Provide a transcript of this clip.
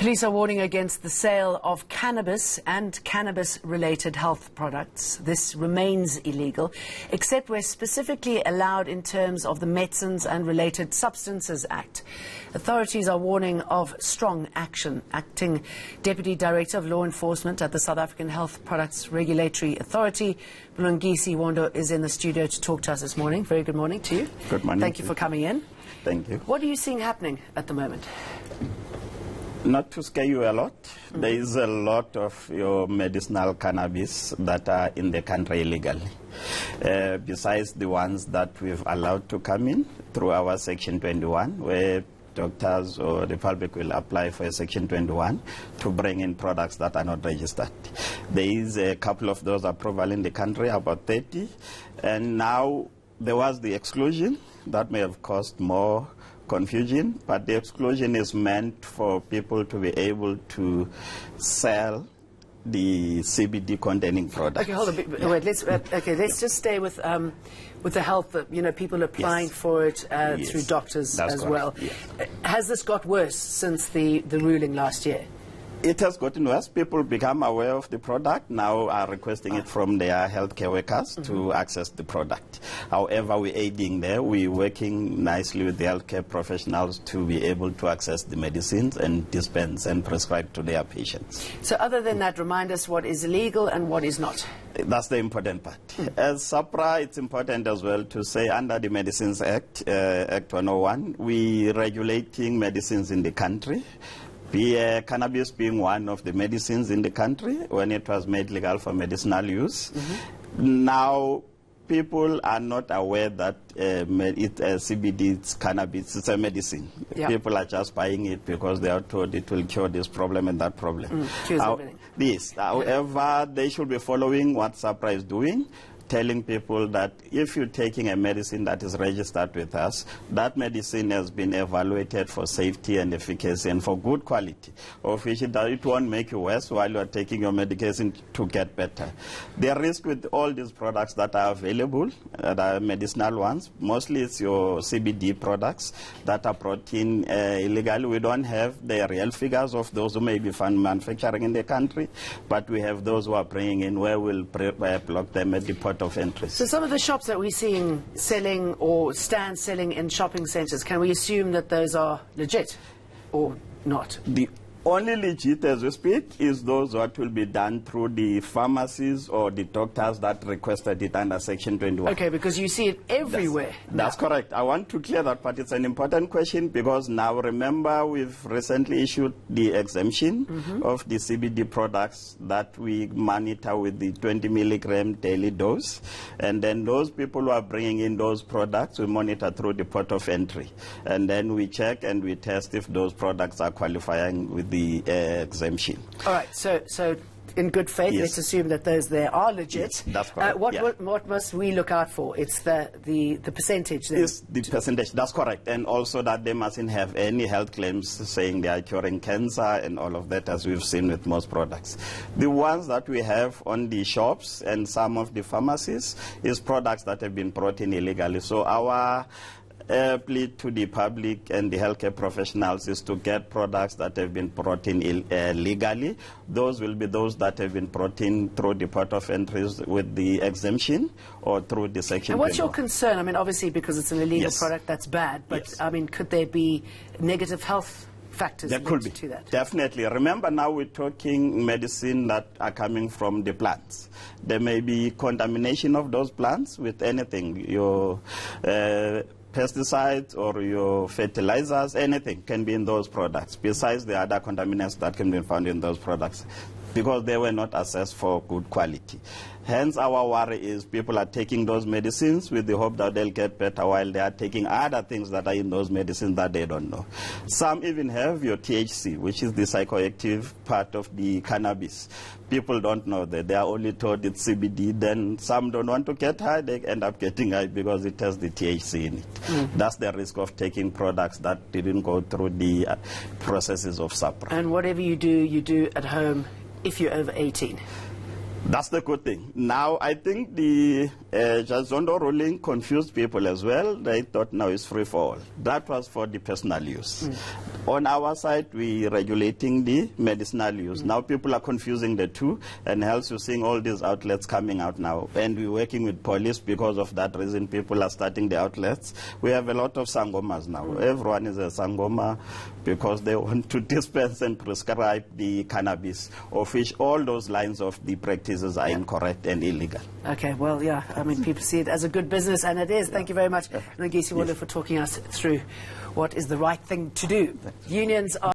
Police are warning against the sale of cannabis and cannabis-related health products. This remains illegal, except where specifically allowed in terms of the Medicines and Related Substances Act. Authorities are warning of strong action. Acting Deputy Director of Law Enforcement at the South African Health Products Regulatory Authority, Mlungisi Wondo, is in the studio to talk to us this morning. Very good morning to you. Good morning. Thank you for coming in. Thank you. What are you seeing happening at the moment? Not to scare you a lot, there is a lot of your medicinal cannabis that are in the country illegally. Besides the ones that we've allowed to come in through our Section 21, where doctors or the public will apply for a Section 21 to bring in products that are not registered. There is a couple of those approval in the country, about 30, and now there was the exclusion that may have caused more confusion, but the exclusion is meant for people to be able to sell the CBD containing products. Okay, hold on. Wait, let's just stay with the health. People applying for it through doctors. That's as correct. Well. Yes. Has this got worse since the ruling last year? It has gotten worse. People become aware of the product, now are requesting it from their healthcare workers to access the product. However, we're aiding there. We're working nicely with the healthcare professionals to be able to access the medicines and dispense and prescribe to their patients. So other than that, remind us what is illegal and what is not. That's the important part. As SAPRA, it's important as well to say under the Medicines Act, Act 101, we're regulating medicines in the country. Cannabis being one of the medicines in the country when it was made legal for medicinal use. Now, people are not aware that CBD, it's cannabis, it's a medicine. People are just buying it because they are told it will cure this problem and that problem. However, they should be following what SAPRA is doing, telling people that if you're taking a medicine that is registered with us, that medicine has been evaluated for safety and efficacy and for good quality, of which it won't make you worse while you're taking your medication to get better. The risk with all these products that are available, that are medicinal ones, mostly it's your CBD products that are brought in illegally. We don't have the real figures of those who may be found manufacturing in the country, but we have those who are bringing in where we'll block them at the port of entry. So some of the shops that we're seeing selling or stands selling in shopping centres, can we assume that those are legit or not? The only legit as we speak is those that will be done through the pharmacies or the doctors that requested it under Section 21. Okay, because you see it everywhere. That's correct. I want to clear that part. It's an important question because now remember we've recently issued the exemption of the CBD products that we monitor with the 20 milligram daily dose. And then those people who are bringing in those products, we monitor through the port of entry. And then we check and we test if those products are qualifying with the exemption. All right, so in good faith, let's assume that those there are legit. Yes, that's correct. What must we look out for? It's the percentage then? It's the percentage, that's correct. And also that they mustn't have any health claims saying they are curing cancer and all of that, as we've seen with most products. The ones that we have on the shops and some of the pharmacies is products that have been brought in illegally. So our plea to the public and the healthcare professionals is to get products that have been brought in legally. Those will be those that have been brought in through the port of entries with the exemption or through the Section 21. And what's your concern? I mean, obviously, because it's an illegal product, that's bad. But, I mean, could there be negative health factors linked to that? Definitely. Remember, now we're talking medicine that are coming from the plants. There may be contamination of those plants with anything. Your pesticides or your fertilizers, anything can be in those products, besides the other contaminants that can be found in those products, because they were not assessed for good quality. Hence, our worry is people are taking those medicines with the hope that they'll get better while they are taking other things that are in those medicines that they don't know. Some even have your THC, which is the psychoactive part of the cannabis. People don't know that. They are only told it's CBD. Then some don't want to get high. They end up getting high because it has the THC in it. That's the risk of taking products that didn't go through the processes of SAPRA. And whatever you do at home if you're over 18. That's the good thing. Now, I think the Judge Zondo ruling confused people as well. They thought now it's free for all. That was for the personal use. On our side, we regulating the medicinal use. Now people are confusing the two, and hence you're seeing all these outlets coming out now. And we're working with police because of that reason. People are starting the outlets. We have a lot of sangomas now. Everyone is a sangoma because they want to dispense and prescribe the cannabis, of which all those lines of the practices are incorrect and illegal. Okay, well, yeah, I mean, people see it as a good business, and it is. Thank you very much, Mlungisi Wondo, for talking us through what is the right thing to do. Unions are